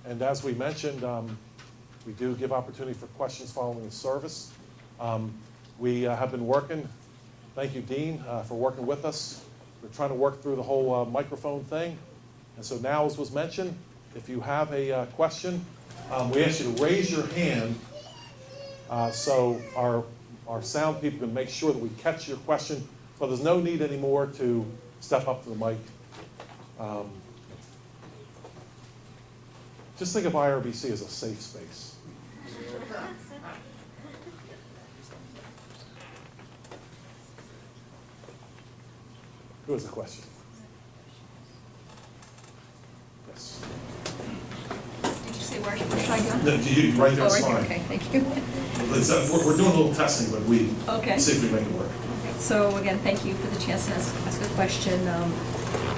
And as we mentioned, we do give opportunity for questions following the service. We have been working, thank you, Dean, for working with us. We're trying to work through the whole microphone thing. And so now, as was mentioned, if you have a question, we ask you to raise your hand so our sound people can make sure that we catch your question. But there's no need anymore to step up to the mic. Just think of IRBC as a safe space. Who has a question? Yes. Did you say where should I go? No, you, right there, Oh, right fine. here. Okay, thank you. We're doing a little testing, but we see if we make it work. So again, thank you for the chance to ask a question.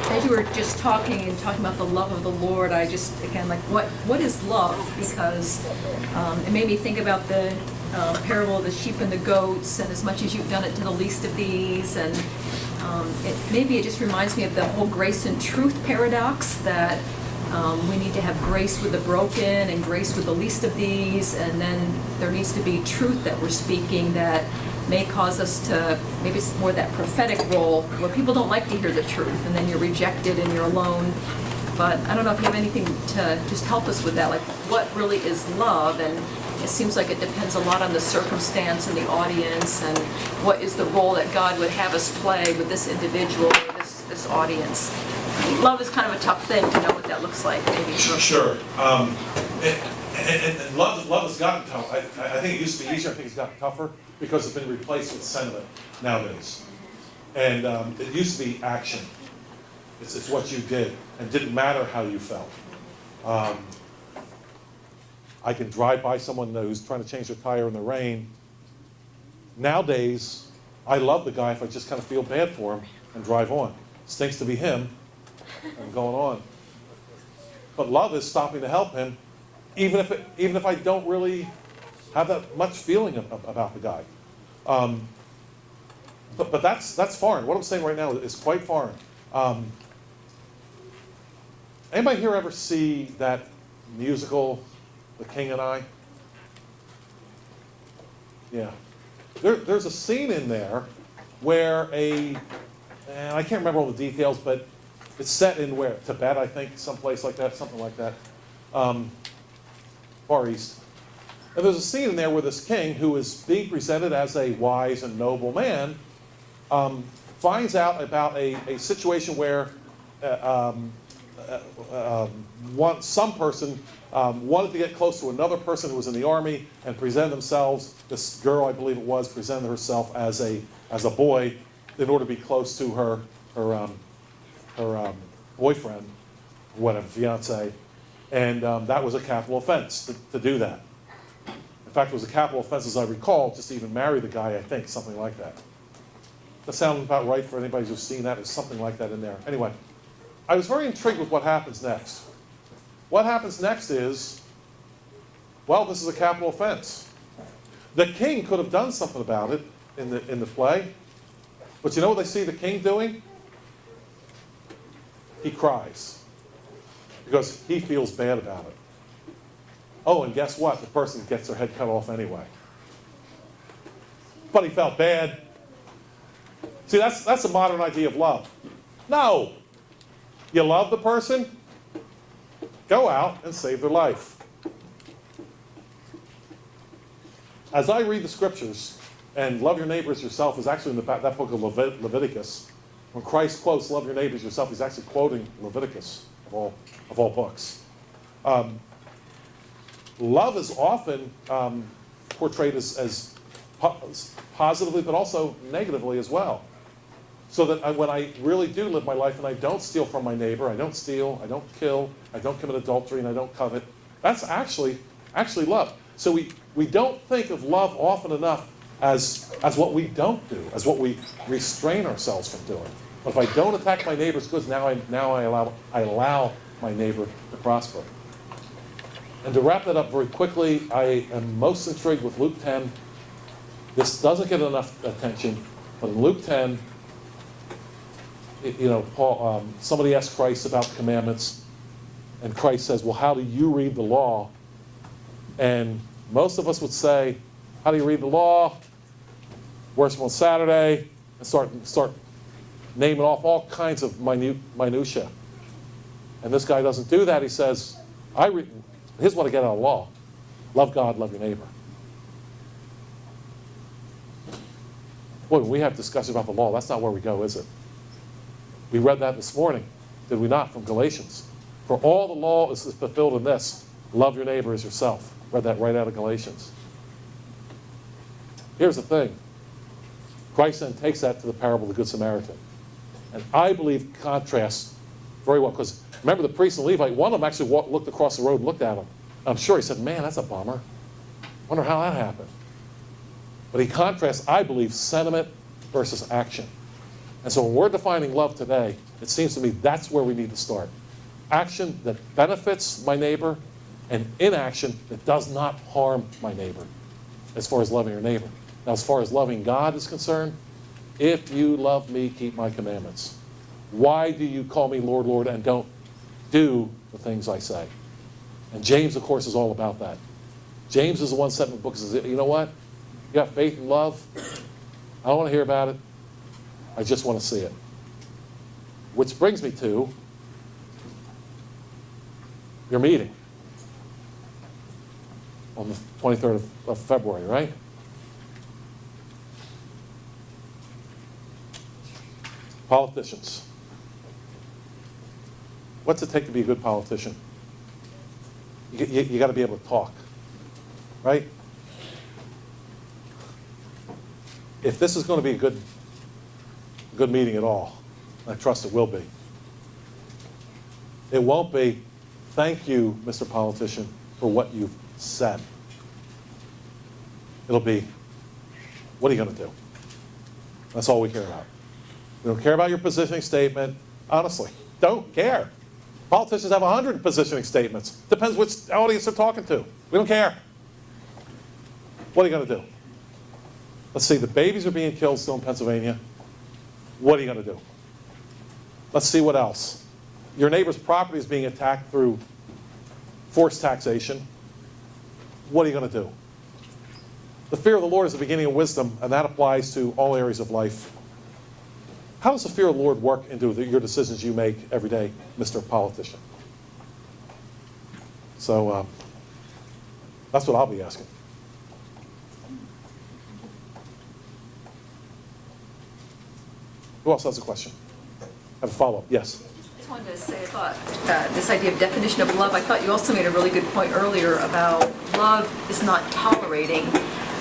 As you were just talking about the love of the Lord, I just, again, like, what is love? Because it made me think about the parable of the sheep and the goats, and as much as you've done it to the least of these, and it just reminds me of the whole grace and truth paradox, that we need to have grace with the broken and grace with the least of these, and then there needs to be truth that we're speaking that may cause us to, maybe it's more that prophetic role where people don't like to hear the truth, and then you're rejected and you're alone. But I don't know if you have anything to just help us with that, like what really is love? And it seems like it depends a lot on the circumstance and the audience, and what is the role that God would have us play with this individual, this audience. Love is kind of a tough thing to know what that looks like, maybe. Sure. And love has gotten tough. I think it used to be easier. I think it's gotten tougher because it's been replaced with sentiment nowadays. And it used to be action. It's what you did, and didn't matter how you felt. I can drive by someone who's trying to change their tire in the rain. Nowadays, I love the guy if I just kind of feel bad for him and drive on. Stinks to be him. I'm going on. But love is stopping to help him, even if I don't really have that much feeling about the guy. But that's foreign. What I'm saying right now is quite foreign. Anybody here ever see that musical, The King and I? Yeah. There's a scene in there where and I can't remember all the details, but it's set in where? Tibet, I think, someplace like that, something like that. Far East. And there's a scene in there where this king, who is being presented as a wise and noble man, finds out about a situation where some person wanted to get close to another person who was in the army and present themselves. This girl, I believe it was, presented herself as a boy in order to be close to her boyfriend, whatever, fiance, and that was a capital offense to do that. In fact, it was a capital offense, as I recall, just to even marry the guy, I think, something like that. That sounds about right for anybody who's seen that. There's something like that in there. Anyway, I was very intrigued with what happens next. What happens next is, well, this is a capital offense. The king could have done something about it in the play, but you know what they see the king doing? He cries because he feels bad about it. Oh, and guess what? The person gets their head cut off anyway. But he felt bad. See, that's a modern idea of love. No. You love the person? Go out and save their life. As I read the scriptures, and love your neighbors yourself is actually in that book of Leviticus. When Christ quotes love your neighbors yourself, he's actually quoting Leviticus of all books. Love is often portrayed as positively, but also negatively as well. So that when I really do live my life and I don't steal from my neighbor, I don't steal, I don't kill, I don't commit adultery, and I don't covet, that's actually love. So we don't think of love often enough as what we don't do, as what we restrain ourselves from doing. But if I don't attack my neighbor's goods, now I allow my neighbor to prosper. And to wrap that up very quickly, I am most intrigued with Luke 10. This doesn't get enough attention, but in Luke 10, Paul, somebody asked Christ about the commandments, And Christ says, well, how do you read the law? And most of us would say, how do you read the law? Worship on Saturday, and start naming off all kinds of minutia. And this guy doesn't do that. He says, here's what I get out of law. Love God, love your neighbor. Boy, when we have discussions about the law, that's not where we go, is it? We read that this morning, did we not, from Galatians? For all the law is fulfilled in this, love your neighbor as yourself. Read that right out of Galatians. Here's the thing. Christ then takes that to the parable of the Good Samaritan. And I believe contrasts very well, because remember the priest and Levite, one of them actually looked across the road and looked at him. I'm sure he said, man, that's a bummer. Wonder how that happened. But he contrasts, I believe, sentiment versus action. And so when we're defining love today, it seems to me that's where we need to start. Action that benefits my neighbor, and inaction that does not harm my neighbor, as far as loving your neighbor. Now, as far as loving God is concerned, if you love me, keep my commandments. Why do you call me Lord, Lord, and don't do the things I say? And James, of course, is all about that. James is the one set in the book that says, you know what? You got faith and love. I don't want to hear about it. I just want to see it. Which brings me to your meeting on the 23rd of February, right? Politicians. What's it take to be a good politician? You got to be able to talk, right? If this is going to be a good meeting at all, I trust it will be. It won't be, thank you, Mr. Politician, for what you've said. It'll be, what are you going to do? That's all we care about. We don't care about your positioning statement. Honestly, don't care. Politicians have 100 positioning statements. Depends which audience they're talking to. We don't care. What are you going to do? Let's see, the babies are being killed still in Pennsylvania. What are you going to do? Let's see what else. Your neighbor's property is being attacked through forced taxation. What are you going to do? The fear of the Lord is the beginning of wisdom, and that applies to all areas of life. How does the fear of the Lord work into your decisions you make every day, Mr. Politician? So that's what I'll be asking. Who else has a question? Have a follow-up? Yes. I just wanted to say, I thought this idea of definition of love, I thought you also made a really good point earlier about love is not tolerating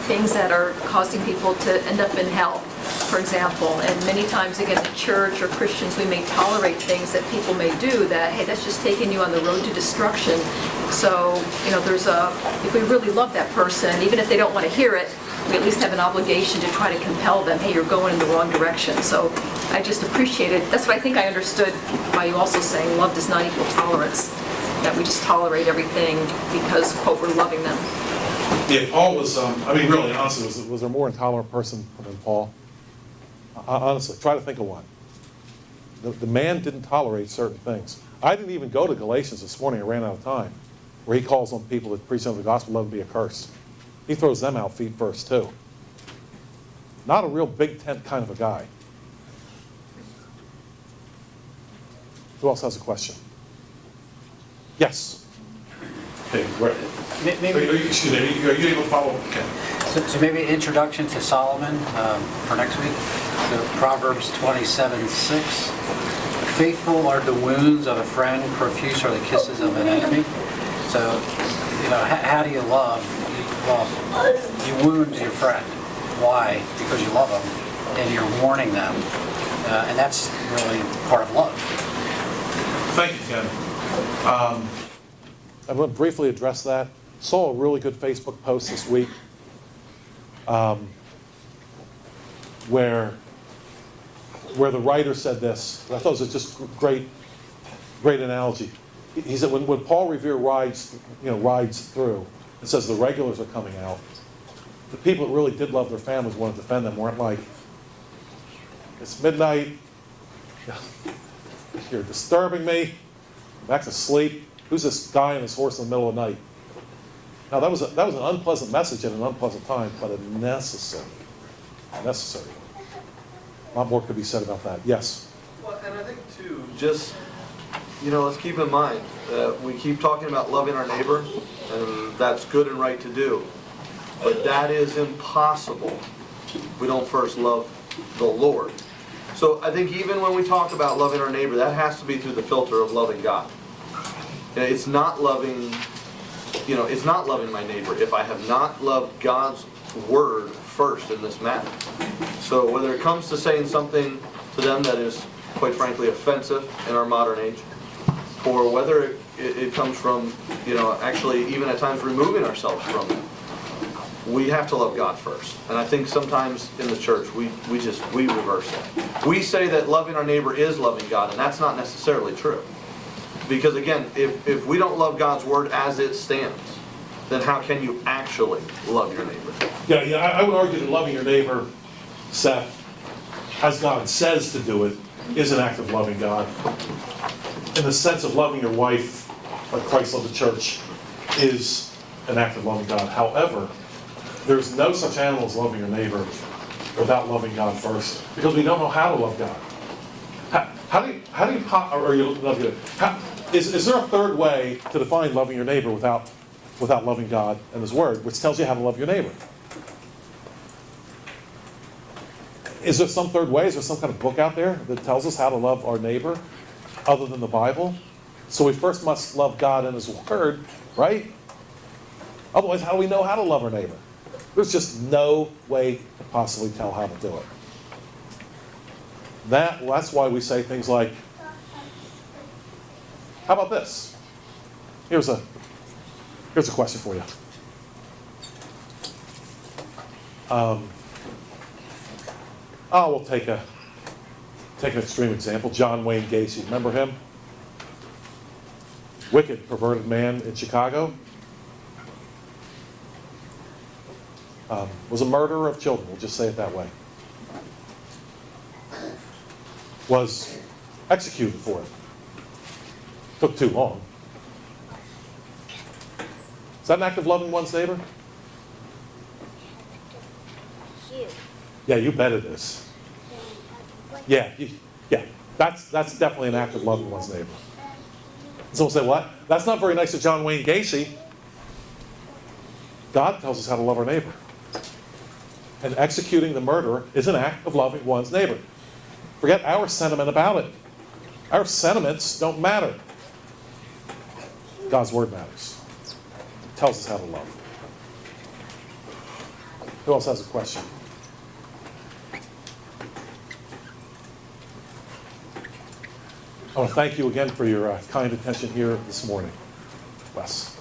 things that are causing people to end up in hell, for example. And many times, again, in church or Christians, we may tolerate things that people may do that, hey, that's just taking you on the road to destruction. So, if we really love that person, even if they don't want to hear it, we at least have an obligation to try to compel them, hey, you're going in the wrong direction. So I just appreciated, that's what I think I understood by you also saying love does not equal tolerance, that we just tolerate everything because, quote, we're loving them. Yeah, Paul was, really, honestly, was there a more intolerant person than Paul? Honestly, try to think of one. The man didn't tolerate certain things. I didn't even go to Galatians this morning, I ran out of time, where he calls on people that preach under the gospel, love to be a curse. He throws them out feet first, too. Not a real big tent kind of a guy. Who else has a question? Yes. Okay, right. Maybe, are you able to follow? Okay. so maybe introduction to Solomon for next week. So Proverbs 27:6. Faithful are the wounds of a friend, profuse are the kisses of an enemy. So, how do you love? Well, you wound your friend. Why? Because you love them, and you're warning them, and that's really part of love. Thank you, Ken. I'm going to briefly address that. Saw a really good Facebook post this week where the writer said this. I thought it was just great analogy. He said when Paul Revere rides through and says the regulars are coming out, the people that really did love their families, want to defend them, weren't like, it's midnight, you're disturbing me, I'm back to sleep. Who's this guy on his horse in the middle of the night? Now, that was an unpleasant message at an unpleasant time, but a necessary one. A lot more could be said about that. Yes? Well, and I think, too, just, let's keep in mind that we keep talking about loving our neighbor, and that's good and right to do. But that is impossible if we don't first love the Lord. So I think even when we talk about loving our neighbor, that has to be through the filter of loving God. It's not loving my neighbor if I have not loved God's word first in this matter. So whether it comes to saying something to them that is, quite frankly, offensive in our modern age, or whether it comes from, actually even at times removing ourselves from it, we have to love God first. And I think sometimes in the church we reverse that. We say that loving our neighbor is loving God, and that's not necessarily true. Because again, if we don't love God's word as it stands, then how can you actually love your neighbor? Yeah, I would argue that loving your neighbor, Seth, as God says to do it, is an act of loving God. In the sense of loving your wife, like Christ loved the church, is an act of loving God. However, there's no such animal as loving your neighbor without loving God first, because we don't know how to love God. Is there a third way to define loving your neighbor without loving God and His Word, which tells you how to love your neighbor? Is there some third way? Is there some kind of book out there that tells us how to love our neighbor other than the Bible? So we first must love God and His Word, right? Otherwise, how do we know how to love our neighbor? There's just no way to possibly tell how to do it. That's why we say things like, how about this? Here's a question for you. We'll take an extreme example. John Wayne Gacy. Remember him? Wicked, perverted man in Chicago. Was a murderer of children. We'll just say it that way. Was executed for it. Took too long. Is that an act of loving one's neighbor? Yeah, you bet it is. Yeah. That's definitely an act of loving one's neighbor. Someone say, what? That's not very nice of John Wayne Gacy. God tells us how to love our neighbor. And executing the murderer is an act of loving one's neighbor. Forget our sentiment about it. Our sentiments don't matter. God's word matters. It tells us how to love. Who else has a question? I want to thank you again for your kind attention here this morning. Wes.